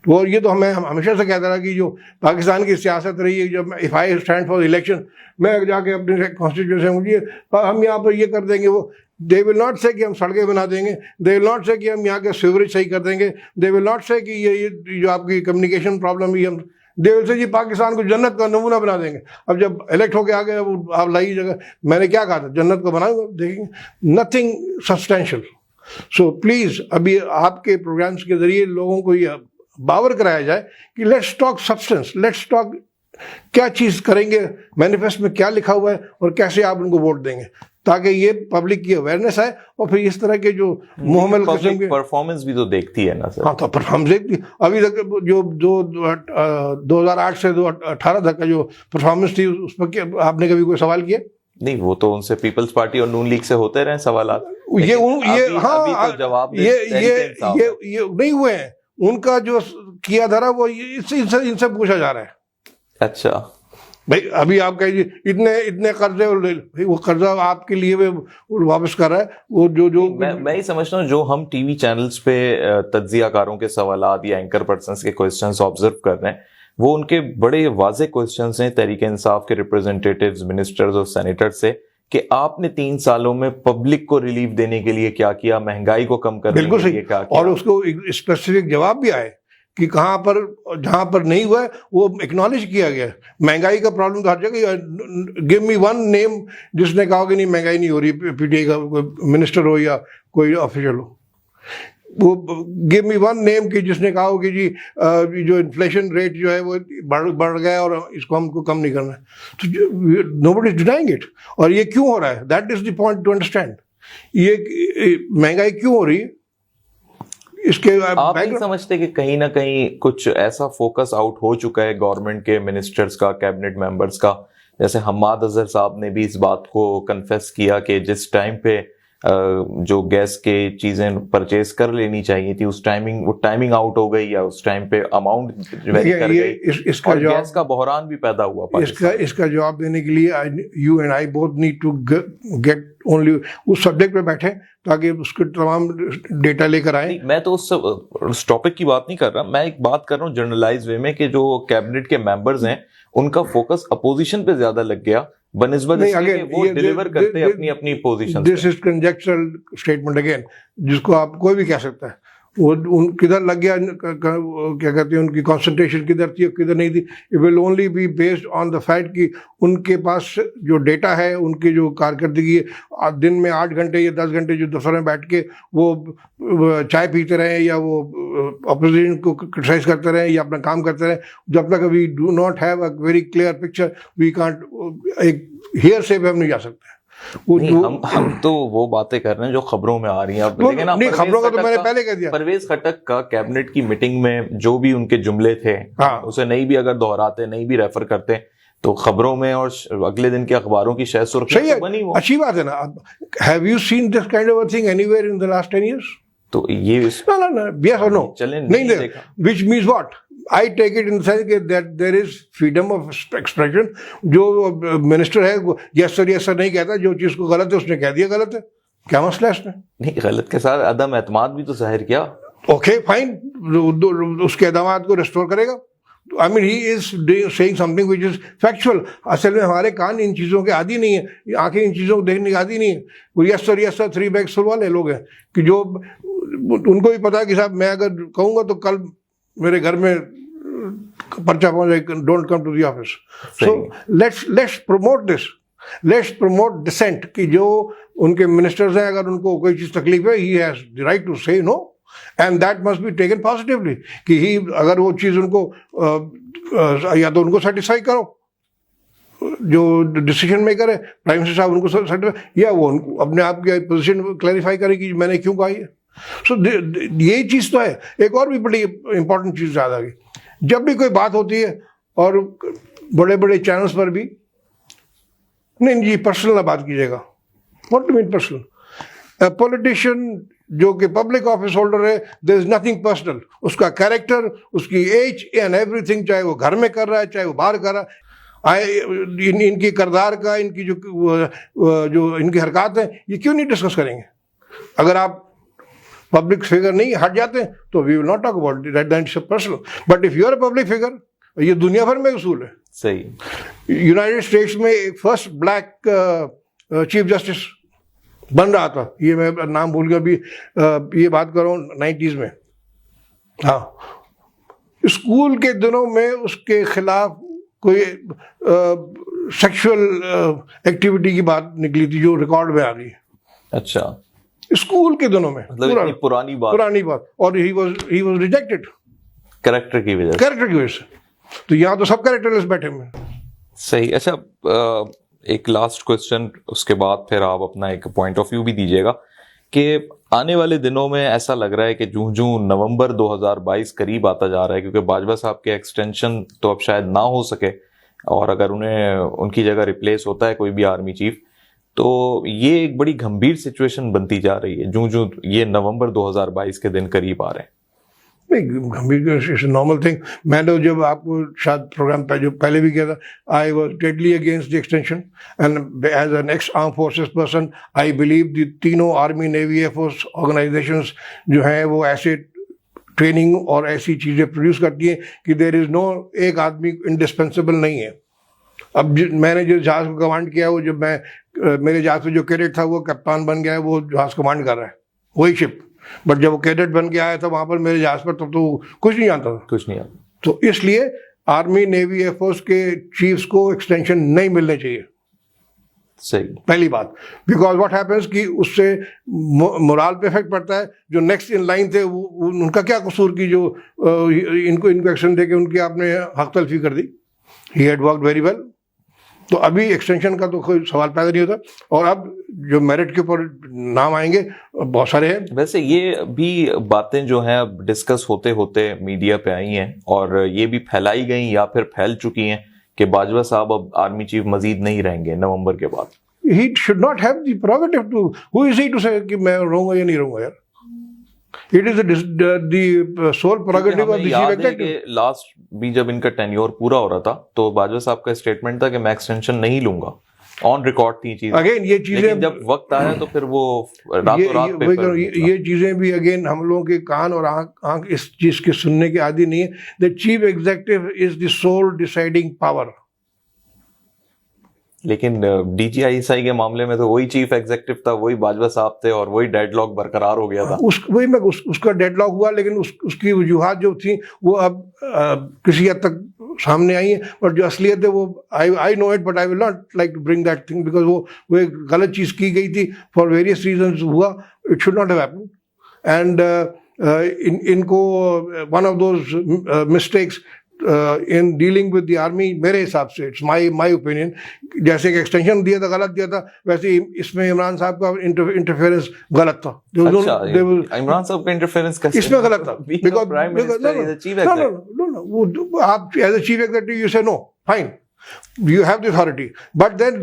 वो ये तो हमें हमेशा से कहता रहा कि जो पाकिस्तान की सियासत रही है, जब if I stand for election, मैं जाके अपने कॉन्स्टिट्यूशन मुझे हम यहाँ पर ये कर देंगे, वो दे विल नॉट से कि हम सड़कें बना देंगे, दे विल नॉट से कि हम यहाँ के सीवरेज सही कर देंगे, दे विल नॉट से कि ये जो आपकी कम्युनिकेशन प्रॉब्लम है, हम दे विल से जी पाकिस्तान को जन्नत का नमूना बना देंगे। अब जब इलेक्ट होके आ गए, अब आप लाई जगह, मैंने क्या कहा था, जन्नत को बनाऊंगा, देखेंगे, नथिंग सब्सटेंशियल। सो प्लीज़ अभी आपके प्रोग्राम्स के जरिए लोगों को ये बावर कराया जाए कि let's talk substance, let's talk क्या चीज़ करेंगे, मैनिफेस्टो में क्या लिखा हुआ है और कैसे आप उनको वोट देंगे, ताकि ये पब्लिक की अवेयरनेस है। और फिर इस तरह के जो मुहम्मल किस्म के परफॉर्मेंस भी तो देखती है ना सर। हाँ, तो परफॉर्मेंस देखती है। अभी तक जो 2008 से 2018 तक का जो परफॉर्मेंस थी, उस पर आपने कभी कोई सवाल किया? नहीं, वो तो उनसे पीपल्स पार्टी और नून लीग से होते रहे सवाल। ये हाँ, तो जवाब ये नहीं हुए हैं। उनका जो किया धरा वो इनसे पूछा जा रहा है। अच्छा भाई, अभी आप कहिए इतने कर्जे, वो कर्जा आपके लिए वापस कर रहा है वो जो मैं ही समझता हूँ, जो हम टीवी चैनल्स पे तज्जियाकारों के सवालात या एंकर पर्सन्स के क्वेश्चंस ऑब्जर्व कर रहे हैं, वो उनके बड़े वाज़े क्वेश्चंस हैं तहरीक इंसाफ के रिप्रेजेंटेटिव्स, मिनिस्टर्स और सेनेटर्स से, कि आपने 3 सालों में पब्लिक को रिलीफ देने के लिए क्या किया, महंगाई को कम करने के लिए क्या किया, और उसको स्पेसिफिक जवाब भी आए कि कहाँ पर, जहाँ पर नहीं हुआ है वो एक्नॉलेज किया गया। महंगाई का प्रॉब्लम तो हर जगह। गिव मी वन नेम जिसने कहा कि नहीं महंगाई नहीं हो रही, पीटीआई का कोई मिनिस्टर हो या कोई ऑफिशियल हो, वो गिव मी वन नेम कि जिसने कहा हो कि जी जो इन्फ्लेशन रेट जो है वो बढ़ गया और इसको हमको कम नहीं करना है। तो नोबडी इज डिनाइंग इट। और ये क्यों हो रहा है, that is the point two understand. ये महंगाई क्यों हो रही है, इसके आप नहीं समझते कि कहीं ना कहीं कुछ ऐसा फोकस आउट हो चुका है गवर्नमेंट के मिनिस्टर्स का, कैबिनेट मेंबर्स का? जैसे हम्माद अजहर साहब ने भी इस बात को कन्फेस किया कि जिस टाइम पे जो गैस के चीजें परचेज कर लेनी चाहिए थी, उस टाइमिंग आउट हो गई, या उस टाइम पे अमाउंट वेरी कर गई, इसका और गैस का बहरान भी पैदा हुआ। इसका जवाब देने के लिए you and I both need to get only उस सब्जेक्ट पे बैठे ताकि उसके तमाम डेटा लेकर आए। मैं तो उस टॉपिक की बात नहीं कर रहा, मैं एक बात कर रहा हूँ जनरलाइज वे में कि जो कैबिनेट के मेंबर्स हैं उनका फोकस अपोजिशन पे ज्यादा लग गया बनस्बत वो डिलीवर करते हैं अपनी position. This is conjectural statement again, जिसको आप कोई भी कह सकता है। वो किधर लग गया, क्या कहते हैं, उनकी कंसंट्रेशन किधर थी और किधर नहीं थी। It will only be based on the fact कि उनके पास जो डेटा है, उनकी जो कारकर्दगी है, दिन में 8 घंटे या 10 घंटे जो दफ्तर में बैठ के वो चाय पीते रहे या वो अपोजिशन को क्रिटिसाइज करते रहे या अपना काम करते रहे, जब तक we do not have a very clear picture we can't, एक हियर से हम नहीं जा सकते। हम तो वो बातें कर रहे हैं जो खबरों में आ रही हैं। लेकिन नहीं, खबरों का तो मैंने पहले कह दिया। परवेज खटक का कैबिनेट की मीटिंग में जो भी उनके जुमले थे, उसे नहीं भी अगर दोहराते, नहीं भी रेफर करते, तो खबरों में और अगले दिन के अखबारों की शायद सुर्खी तो बनी। वो अच्छी बात है ना। Have you seen this kind of thing anywhere in the last 10 years? तो ये yes or no? नहीं देखा। Which means what? I take it in the sense that there is freedom of expression. जो मिनिस्टर है वो yes sir नहीं कहता, जो चीज को गलत है उसने कह दिया गलत है, क्या मसला है इसमें? नहीं, गलत के साथ अदम एतमाद भी तो जाहिर किया। ओके फाइन, उसके एतमाद को रिस्टोर करेगा। I mean he is saying something which is factual. असल में हमारे कान इन चीज़ों के आदी नहीं है, आंखें इन चीज़ों को देखने की आदी नहीं है। वो यस सर 3 bags full वाले लोग हैं कि जो उनको भी पता है कि साहब मैं अगर कहूँगा तो कल मेरे घर में पर्चा पहुँच जाए, don't come to the office. So let's promote this, let's promote decent कि जो उनके मिनिस्टर्स हैं, अगर उनको कोई चीज़ तकलीफ है, he has the right to say no and that must be taken positively. कि ही अगर वो चीज़ उनको या तो उनको सेटिस्फाई करो, जो डिसीजन मेकर है प्राइम मिनिस्टर साहब, उनको सेटिस्फाई, या वो उनको अपने आप की पोजीशन क्लैरिफाई करे कि मैंने क्यों कहा ये। सो ये चीज़ तो है। एक और भी बड़ी इंपॉर्टेंट चीज़ याद आ गई, जब भी कोई बात होती है और बड़े बड़े चैनल्स पर भी, नहीं जी पर्सनल ना बात कीजिएगा। What do mean personal? Politician जो कि पब्लिक ऑफिस होल्डर है, देयर इज नथिंग पर्सनल। उसका कैरेक्टर, उसकी एज एंड एवरीथिंग, चाहे वो घर में कर रहा है चाहे वो बाहर कर रहा है, इनकी किरदार का, इनकी जो इनकी हरकत है, ये क्यों नहीं डिस्कस करेंगे? अगर आप पब्लिक फिगर नहीं हट जाते हैं तो we will not talk about that, that is personal. But if you are a public figure, ये दुनिया भर में उसूल है। सही। यूनाइटेड स्टेट्स में एक फर्स्ट ब्लैक चीफ जस्टिस बन रहा था, ये मैं नाम भूल गया अभी, ये बात कर रहा हूँ 90s में। हाँ, स्कूल के दिनों में उसके खिलाफ कोई सेक्सुअल एक्टिविटी की बात निकली थी जो रिकॉर्ड में आ गई। अच्छा, स्कूल के दिनों में, मतलब इतनी पुरानी बात, और ही वाज रिजेक्टेड कैरेक्टर की वजह से। तो यहाँ तो सब कैरेक्टरलेस बैठे हुए हैं। सही। अच्छा, एक लास्ट क्वेश्चन, उसके बाद फिर आप अपना एक पॉइंट ऑफ व्यू भी दीजिएगा कि आने वाले दिनों में ऐसा लग रहा है कि जूं नवंबर 2022 करीब आता जा रहा है, क्योंकि बाजवा साहब के एक्सटेंशन तो अब शायद ना हो सके, और अगर उन्हें उनकी जगह रिप्लेस होता है कोई भी आर्मी चीफ, तो ये एक बड़ी गंभीर सिचुएशन बनती जा रही है जूं ये नवंबर 2022 के दिन करीब आ रहे हैं। गंभीर नॉर्मल थिंग। मैंने जब आपको शायद प्रोग्राम पे जो पहले भी किया था, I was deadly against the extension, and as an ex armed forces person I believe the तीनों आर्मी, नेवी, एयरफोर्स ऑर्गेनाइजेशंस जो हैं वो ऐसे ट्रेनिंग और ऐसी चीज़ें प्रोड्यूस करती हैं कि देयर इज़ नो, एक आदमी इंडिस्पेंसिबल नहीं है। अब मैंने जो जहाज़ को कमांड किया, वो जब मैं मेरे जहाज़ पे जो कैडेट था वो कप्तान बन गया है, वो जहाज़ कमांड कर रहा है वही शिप। बट जब वो कैडेट बन के आया था वहां पर मेरे जहाज पर, तब तो कुछ नहीं आता था। तो इसलिए आर्मी, नेवी, एयरफोर्स के चीफ्स को एक्सटेंशन नहीं मिलने चाहिए। सही, पहली बात। बिकॉज व्हाट हैपेंस कि उससे मोराल पे इफेक्ट पड़ता है। जो नेक्स्ट इन लाइन थे उनका क्या कसूर की जो इनको एक्शन दे के उनकी आपने हक तलफी कर दी। He had worked very well. तो अभी एक्सटेंशन का तो कोई सवाल पैदा नहीं होता, और अब जो मेरिट के ऊपर नाम आएंगे बहुत सारे हैं। वैसे ये भी बातें जो हैं अब डिस्कस होते होते मीडिया पे आई हैं, और ये भी फैलाई गई या फिर फैल चुकी हैं कि बाजवा साहब अब आर्मी चीफ मजीद नहीं रहेंगे नवंबर के बाद। He should not have the prerogative to, who is he to say कि मैं रहूंगा या नहीं रहूंगा यार। It is the sole prerogative of the chief executive. Last भी जब इनका टेन्योर पूरा हो रहा था तो बाजवा साहब का स्टेटमेंट था कि मैं एक्सटेंशन नहीं लूंगा, ऑन रिकॉर्ड थी चीज। अगेन ये चीजें जब वक्त आया तो फिर वो रातों रात ये चीजें भी अगेन हम लोगों के कान और आंख इस चीज के सुनने के आदि नहीं है। The chief executive is the sole deciding power. लेकिन डीजीआईएसआई के मामले में तो वही चीफ एग्जीक्यूटिव था, वही बाजवा साहब थे, और वही डेडलॉक बरकरार हो गया था। उसका डेडलॉक हुआ, लेकिन उसकी वजूहात जो थी वो अब किसी हद तक सामने आई है। और जो असलियत है वो I know it, but I will not like to bring that thing, because वो एक गलत चीज की गई थी फॉर वेरियस रीजंस हुआ। It should not have happened, and इनको one of those mistakes in dealing with the army, मेरे हिसाब से, इट्स माई ओपिनियन, जैसे कि एक्सटेंशन दिया था गलत दिया था, वैसे इसमें इमरान साहब का इंटरफेरेंस गलत था। इमरान साहब का इंटरफेरेंस इसमें गलत था, बिकॉज आप as a chief executive you say no fine, you have the authority, but then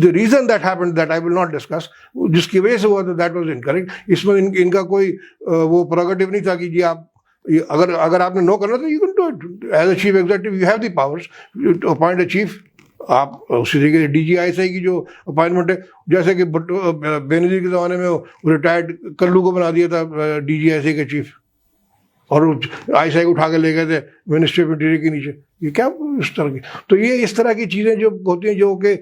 the reason that happened that I will not discuss, जिसकी वजह से हुआ था, that was incorrect। इसमें इनका कोई वो प्रोगेटिव नहीं था कि जी आप अगर आपने नो करना तो you can do it as a chief executive, you have the powers to appoint a chief. आप उसी तरीके से डीजीआईएसआई की जो अपॉइंटमेंट है, जैसे कि बेनजीर के ज़माने में रिटायर्ड कल्लू को बना दिया था डीजीआईएसआई के चीफ, और आईएसआई को उठा के ले गए थे मिनिस्ट्री ऑफ इंटीरियर के नीचे। ये क्या इस तरह की, तो ये इस तरह की चीज़ें जो होती हैं जो कि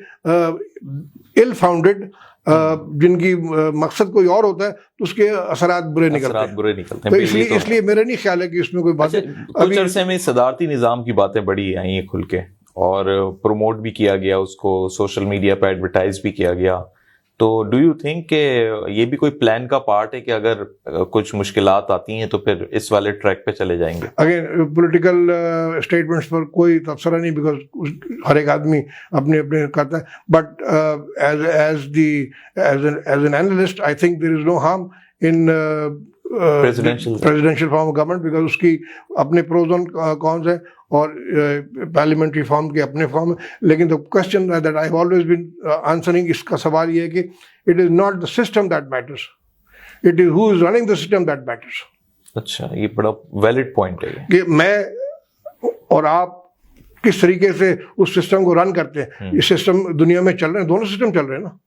इल फाउंडेड, जिनकी मकसद कोई और होता है तो उसके असरात बुरे निकलते हैं। तो इसलिए मेरा नहीं ख्याल है कि इसमें कोई बात है। कुछ अरसे में सदारती निज़ाम की बातें बड़ी आई हैं खुल के, और प्रमोट भी किया गया उसको, सोशल मीडिया पर एडवर्टाइज भी किया गया। तो डू यू थिंक कि ये भी कोई प्लान का पार्ट है कि अगर कुछ मुश्किलात आती हैं तो फिर इस वाले ट्रैक पे चले जाएंगे? अगेन पॉलिटिकल स्टेटमेंट्स पर कोई तबसरा नहीं, बिकॉज हर एक आदमी अपने अपने करता है। But as an analyst I think there is no harm in presidential form of government, because उसकी अपने प्रोज एंड कॉन्स हैं, और पार्लियामेंट्री फॉर्म के अपने फॉर्म है। लेकिन the question that I have always been answering, इसका सवाल ये है कि it is not the system that matters, it is who is running the system that matters. अच्छा, ये बड़ा वैलिड पॉइंट है कि मैं और आप किस तरीके से उस सिस्टम को रन करते हैं। ये सिस्टम दुनिया में चल रहे हैं, दोनों सिस्टम चल रहे हैं ना,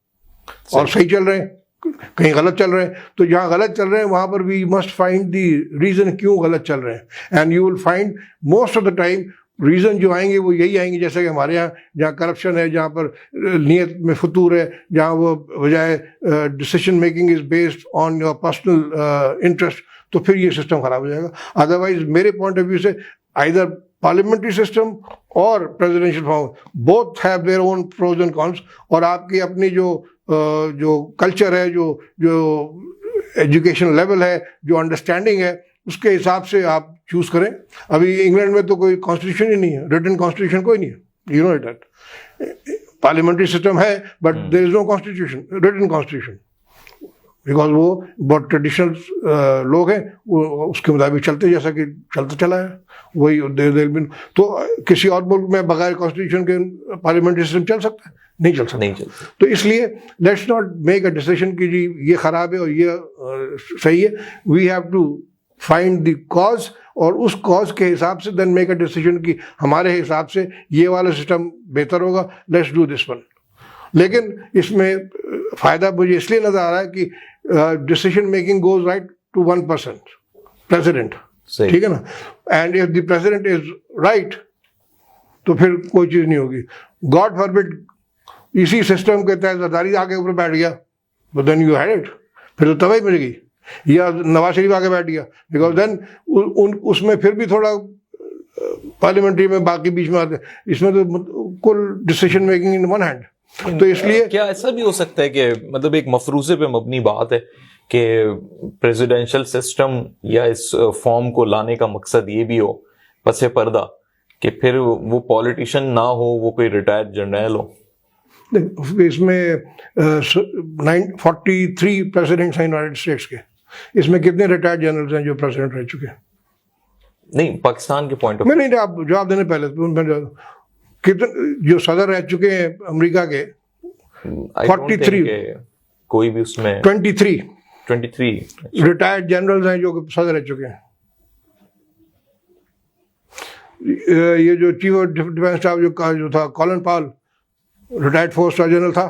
और सही चल रहे हैं। कहीं गलत चल रहे हैं, तो जहाँ गलत चल रहे हैं वहाँ पर we must find the reason क्यों गलत चल रहे हैं। And you will find most of the time reason जो आएंगे वो यही आएंगे, जैसे कि हमारे यहाँ जहाँ करप्शन है, जहाँ पर नीयत में फतूर है, जहाँ वो बजाय decision making is based on your personal interest, तो फिर ये सिस्टम ख़राब हो जाएगा। अदरवाइज मेरे पॉइंट ऑफ व्यू से आइदर पार्लियामेंट्री सिस्टम और presidential form both have their own pros and cons, और आपकी अपनी जो कल्चर है, जो एजुकेशन लेवल है, जो अंडरस्टैंडिंग है, उसके हिसाब से आप चूज करें। अभी इंग्लैंड में तो कोई कॉन्स्टिट्यूशन ही नहीं है, रिटन कॉन्स्टिट्यूशन कोई नहीं है, you know that. Parliamentary system है but there is no constitution, written constitution, because वो बहुत ट्रेडिशनल लोग हैं, वो उसके मुताबिक चलते, जैसा कि चलता चला है वही तो किसी और मुल्क में बगैर कॉन्स्टिट्यूशन के पार्लियामेंट्री सिस्टम चल सकता है? नहीं चल सकता। तो इसलिए let's not make a decision कि जी ये खराब है और ये सही है। We have to find the cause, और उस कॉज के हिसाब से देन मेक अ डिसीजन कि हमारे हिसाब से ये वाला सिस्टम बेहतर होगा, लेट्स डू दिस वन। लेकिन इसमें फायदा मुझे इसलिए नजर आ रहा है कि decision making goes right to 1% president, ठीक है ना। And if the president is right तो फिर कोई चीज नहीं होगी। गॉड फॉरबिड इसी सिस्टम के तहत जरदारी आके ऊपर बैठ गया, but then you had it, फिर तो तबाही मिल गई, या नवाज शरीफ आके बैठ गया, बिकॉज देन उसमें फिर भी थोड़ा पार्लियामेंट्री में बाकी बीच में आते, इसमें तो कुल decision making in one hand. तो इसलिए क्या ऐसा भी हो सकता है कि मतलब एक मफरूजे पे मबनी बात है कि प्रेसिडेंशियल सिस्टम या इस फॉर्म को लाने का मकसद ये भी हो पसे पर्दा कि फिर वो पॉलिटिशियन ना हो, वो कोई रिटायर्ड जनरल हो? इसमें 43 प्रेसिडेंट्स हैं यूनाइटेड स्टेट्स के, इसमें कितने रिटायर्ड जनरल्स हैं जो प्रेसिडेंट रह चुके हैं? नहीं, पाकिस्तान के पॉइंट ऑफ व्यू नहीं, आप जवाब देने पहले कितने जो सदर रह चुके हैं अमेरिका के? 43 कोई भी उसमें 23 रिटायर्ड जनरल्स हैं जो सदर रह चुके हैं। ये जो चीफ ऑफ डिफेंस स्टाफ जो था कॉलिन पावल, रिटायर्ड 4-स्टार जनरल था,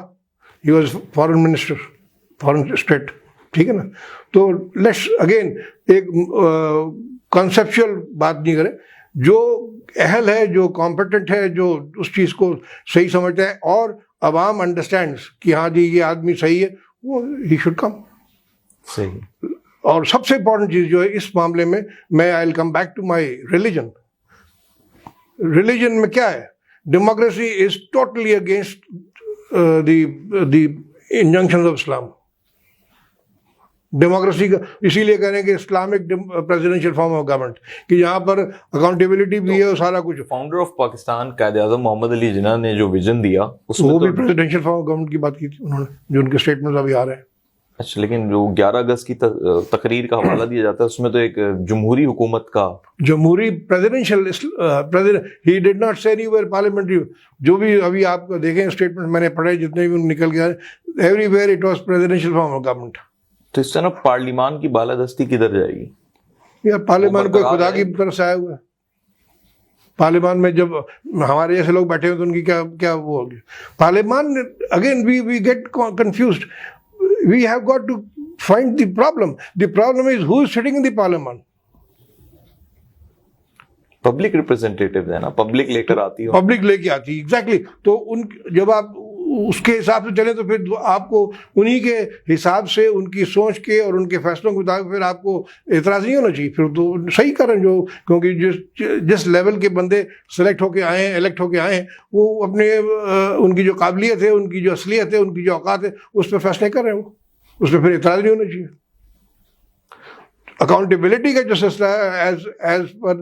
he was foreign minister, foreign state, ठीक है ना। तो लेट्स अगेन एक कॉन्सेप्चुअल बात नहीं करें, जो अहल है, जो कॉम्पिटेंट है, जो उस चीज़ को सही समझता है और अवाम अंडरस्टैंड्स कि हाँ जी ये आदमी सही है, वो ही शुड कम। सही। और सबसे इंपॉर्टेंट चीज़ जो है इस मामले में, मैं I will come back to my religion. Religion में क्या है? Democracy is totally against the injunctions of Islam. Democracy का इसीलिए कह रहे हैं कि Islamic presidential form of government, कि यहाँ पर अकाउंटेबिलिटी भी है और सारा कुछ। फाउंडर ऑफ पाकिस्तान कायद-ए-आज़म मोहम्मद अली जिन्ना ने जो विजन दिया उसमें वो भी प्रेसिडेंशियल फॉर्म ऑफ गवर्नमेंट की बात की थी उन्होंने, जो उनके स्टेटमेंट अभी आ रहे हैं। अच्छा, लेकिन जो 11 अगस्त की तकरीर का हवाला दिया जाता है उसमें तो एक जमहूरी हुकूमत का, जमहूरी presidential president, he did not say anywhere parliamentary. जो भी अभी आप देखें स्टेटमेंट मैंने पढ़े, जितने भी निकल गया, everywhere it was presidential form of government. तो इस तरह पार्लियामान की बालादस्ती किधर जाएगी? यार पार्लियामान कोई खुदा की तरफ से आया हुआ है। पार्लियामान में जब हमारे जैसे लोग बैठे हुए तो उनकी क्या क्या वो होगी? Parliament, again we get confused, we have got to find the problem. The problem is who is sitting in the parliament. Public representative है ना, पब्लिक लेकर आती है, पब्लिक लेके आती है, एग्जैक्टली। तो उन जब आप उसके हिसाब से चले तो फिर आपको उन्हीं के हिसाब से, उनकी सोच के और उनके फैसलों के मुताबिक फिर आपको एतराज़ नहीं होना चाहिए। फिर तो सही करें जो, क्योंकि जिस लेवल के बंदे सेलेक्ट होके आए हैं, इलेक्ट होके आए हैं, वो अपने उनकी जो काबिलियत है, उनकी जो असलियत है, उनकी जो औकात है, उस पर फैसले कर रहे हैं, वो उस पर फिर एतराज़ नहीं होना चाहिए। अकाउंटेबिलिटी का जो सिलसिला है, as per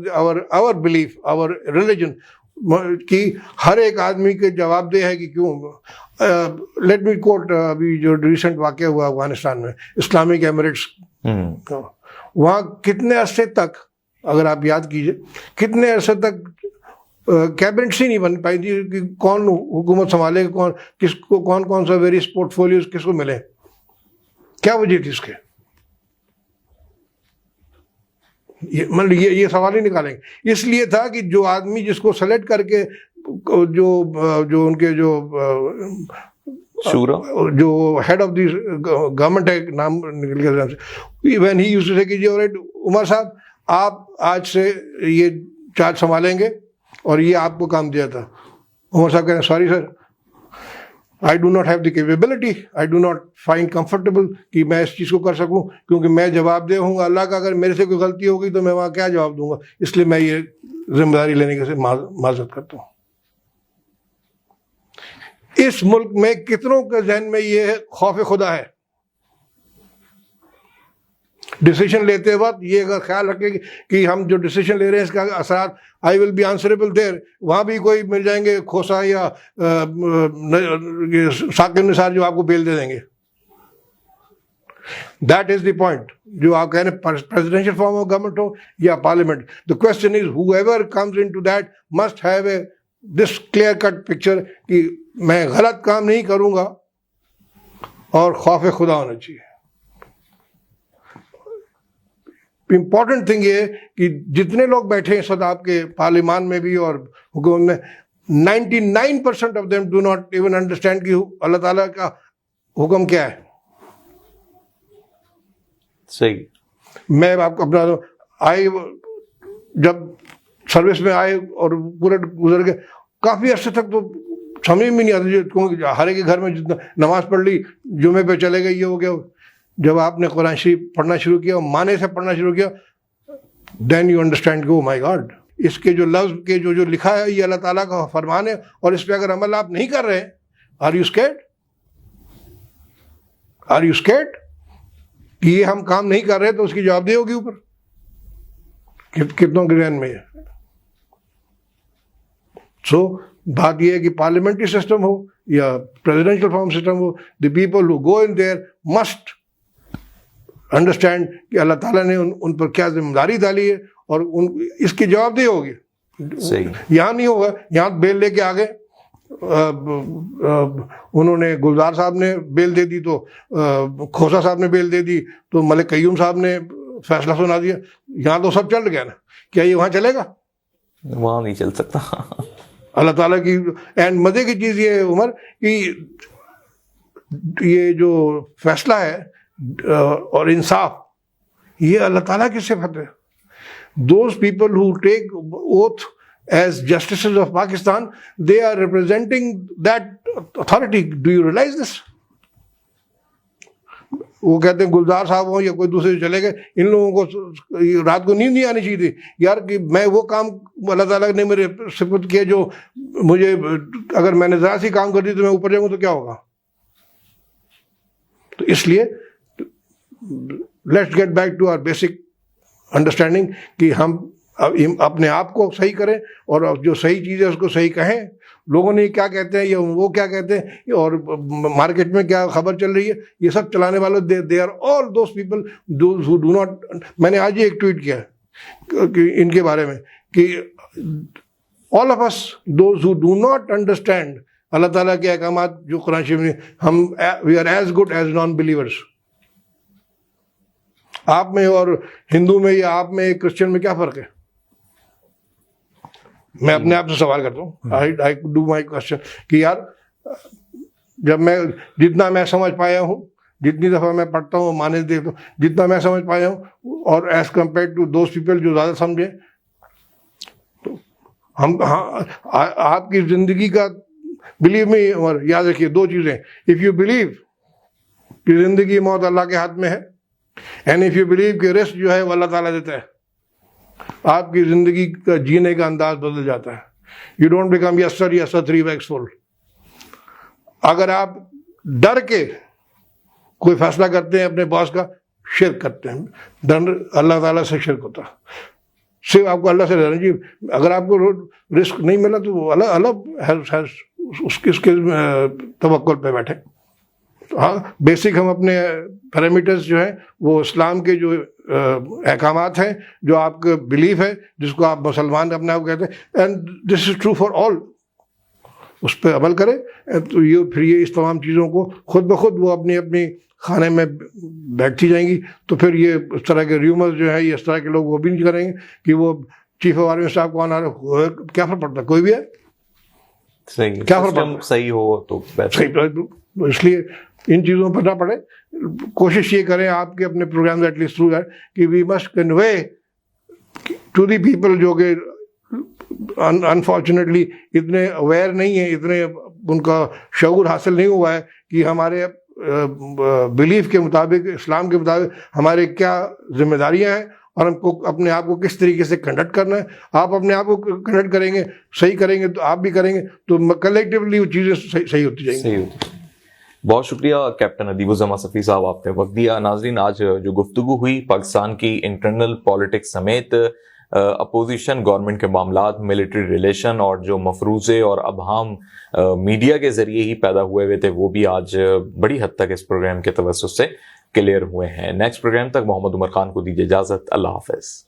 hour belief, our religion, कि हर एक आदमी के जवाबदेह है कि क्यों। लेट मी कोट अभी जो रिसेंट वाक़या हुआ अफगानिस्तान में, इस्लामिक एमिरेट्स, वहाँ कितने अरसे तक, अगर आप याद कीजिए, कितने अरसे तक कैबिनेट्स ही नहीं बन पाई थी कि कौन हुकूमत संभाले, कौन किसको, कौन कौन सा वेरियस पोर्टफोलियोज किसको मिले। क्या वजह थी इसके? मतलब ये सवाल ही निकालेंगे। इसलिए था कि जो आदमी जिसको सेलेक्ट करके जो उनके जो शूरा जो हेड ऑफ द गवर्नमेंट है, नाम निकल गया, when he used to say कि जी ऑलराइट उमर साहब आप आज से ये चार्ज संभालेंगे और ये आपको काम दिया था। उमर साहब कहते हैं sorry sir, I do not have the capability, I do not find comfortable कि मैं इस चीज़ को कर सकूं, क्योंकि मैं जवाबदेह हूँ अल्लाह का, अगर मेरे से कोई गलती होगी तो मैं वहाँ क्या जवाब दूंगा, इसलिए मैं ये जिम्मेदारी लेने के से माजरत करता हूँ। इस मुल्क में कितनों के जहन में ये खौफ खुदा है, डिसीजन लेते वक्त ये अगर ख्याल रखें कि हम जो डिसीजन ले रहे हैं इसका असर, I will be answerable there, वहाँ भी कोई मिल जाएंगे खोसा या साकिब निसार जो आपको बेल दे देंगे। दैट इज द पॉइंट जो आप कह रहे हैं, प्रेसिडेंशियल फॉर्म ऑफ गवर्नमेंट हो या parliament, the question is whoever comes into that must have a this clear cut picture कि मैं गलत काम नहीं करूंगा और खौफ खुदा होना चाहिए। इंपॉर्टेंट थिंग ये कि जितने लोग बैठे हैं इस वक्त आपके पार्लियामान में भी और हुकूमत में, 99% of them do not even understand कि अल्लाह ताला का हुक्म क्या है। सही। मैं आपको अपना आए, जब सर्विस में आए और पूरे गुजर गए, काफी अर्से तक तो समझ में नहीं आता, हर एक के घर में जितना नमाज पढ़ ली, जुमे पे चले गए, ये हो गया। जब आपने कुरान शरीफ पढ़ना शुरू किया, माने से पढ़ना शुरू किया, देन यू अंडरस्टैंड कि ओ माय गॉड, इसके जो लफ्ज के जो लिखा है ये अल्लाह ताला का फरमान है, और इस पे अगर अमल आप नहीं कर रहे, are you scared? Are you scared कि ये हम काम नहीं कर रहे तो उसकी जवाबदेही होगी ऊपर? कितनों के ध्यान में है। सो बात यह है कि पार्लियामेंट्री सिस्टम हो या प्रेसिडेंशियल फॉर्म सिस्टम हो, the people who go in their must understand कि अल्लाह ताला ने उन पर क्या जिम्मेदारी डाली है और इसकी जवाबदेही होगी। यहाँ नहीं होगा, यहाँ बेल लेके आ गए, उन्होंने गुलजार साहब ने बेल दे दी, तो खोसा साहब ने बेल दे दी, तो मलिक कयूम साहब ने फैसला सुना दिया। यहाँ तो सब चल गया ना, क्या ये वहाँ चलेगा? वहाँ नहीं चल सकता। अल्लाह ताला की एंड मजे की चीज़ ये है उमर कि ये जो फैसला है और इंसाफ, ये अल्लाह ताला की सिफत है। Those people who take oath as justices of Pakistan, they are representing that authority. Do you realise this? वो कहते हैं गुलजार साहब हो या कोई दूसरे चले गए, इन लोगों को रात को नींद नहीं आनी चाहिए थी यार, कि मैं वो काम अल्लाह ताला ने मेरे सिफत किया जो मुझे, अगर मैंने जरा सी काम कर दी तो मैं ऊपर जाऊंगा तो क्या होगा। तो इसलिए let's get back to our basic understanding कि हम अपने आप को सही करें और जो सही चीज़ है उसको सही कहें। लोगों ने क्या कहते हैं या वो क्या कहते हैं और मार्केट में क्या खबर चल रही है, ये सब चलाने वाले they are all those people who do not. मैंने आज ही एक ट्वीट किया कि इनके बारे में कि all of us those who do not understand Allah Taala के अहकामात जो कुरान शरीफ में, हम we are as good as non believers. आप में और हिंदू में या आप में क्रिश्चियन में क्या फर्क है? मैं अपने आप से सवाल करता हूँ, आई डू माई क्वेश्चन कि यार जब मैं जितना मैं समझ पाया हूँ, जितनी दफ़ा मैं पढ़ता हूँ, माने देखता हूँ, जितना मैं समझ पाया हूँ, और as compare to those people जो ज़्यादा समझे, तो हम आपकी ज़िंदगी का, बिलीव मी, और याद रखिए दो चीज़ें, इफ़ यू बिलीव कि ज़िंदगी मौत अल्लाह के हाथ में है, एंड इफ़ यू बिलीव कि रिस्क जो है वो अल्लाह ताला देता है, आपकी जिंदगी का जीने का अंदाज बदल जाता है। You don't become यस्टर 3 bags full. अगर आप डर के कोई फैसला करते हैं अपने बॉस का, शिर्क करते हैं। डर अल्लाह ताला से शिर्क होता है। सिर्फ आपको अल्लाह से डरना चाहिए। अगर आपको रिस्क नहीं मिला तो अल्लाह उसके तवक्कुल पे बैठे। हाँ, बेसिक हम अपने पैरामीटर्स जो है वो इस्लाम के जो अहकामात हैं, जो आपका बिलीफ है, जिसको आप मुसलमान अपने आप कहते हैं, and this is true for all, उस पर अमल करें। तो ये फिर ये इस तमाम चीज़ों को खुद ब खुद वो अपनी अपनी खाने में बैठती जाएंगी। तो फिर ये इस तरह के र्यूमर्स जो है, ये इस तरह के लोग वो भी नहीं करेंगे कि वो चीफ ऑफ आर्मी साहब कौन आ रहे, क्या फर्क पड़ता है, कोई भी है, सही, क्या फर्क पड़ता, सही हो तो सही। इसलिए इन चीज़ों पर ना पड़े। कोशिश ये करें आपके अपने प्रोग्राम एटलीस्ट थ्रू दैट कि we must convey to the people जो कि अनफॉर्चुनेटली इतने अवेयर नहीं है, इतने उनका शऊर हासिल नहीं हुआ है कि हमारे बिलीफ के मुताबिक, इस्लाम के मुताबिक हमारे क्या जिम्मेदारियां हैं और हमको अपने आप को किस तरीके से कंडक्ट करना है। आप अपने आप को कंडक्ट करेंगे, सही करेंगे तो आप भी करेंगे, तो कलेक्टिवली वो चीज़ें सही होती जाएंगी। बहुत शुक्रिया कैप्टन अदीबुज़्ज़मा सफ़ी साहब, आपने वक्त दिया। नाजरीन, आज जो गुफ्तगू हुई पाकिस्तान की इंटरनल पॉलिटिक्स समेत अपोजिशन, गवर्नमेंट के मामलात, मिलिट्री रिलेशन और जो मफरूज़े और अबहाम मीडिया के ज़रिए ही पैदा हुए थे, वो भी आज बड़ी हद तक इस प्रोग्राम के तवज्जुह से क्लियर हुए हैं। नेक्स्ट प्रोग्राम तक मोहम्मद उमर खान को दीजिए इजाज़त। अल्लाह हाफ़िज़।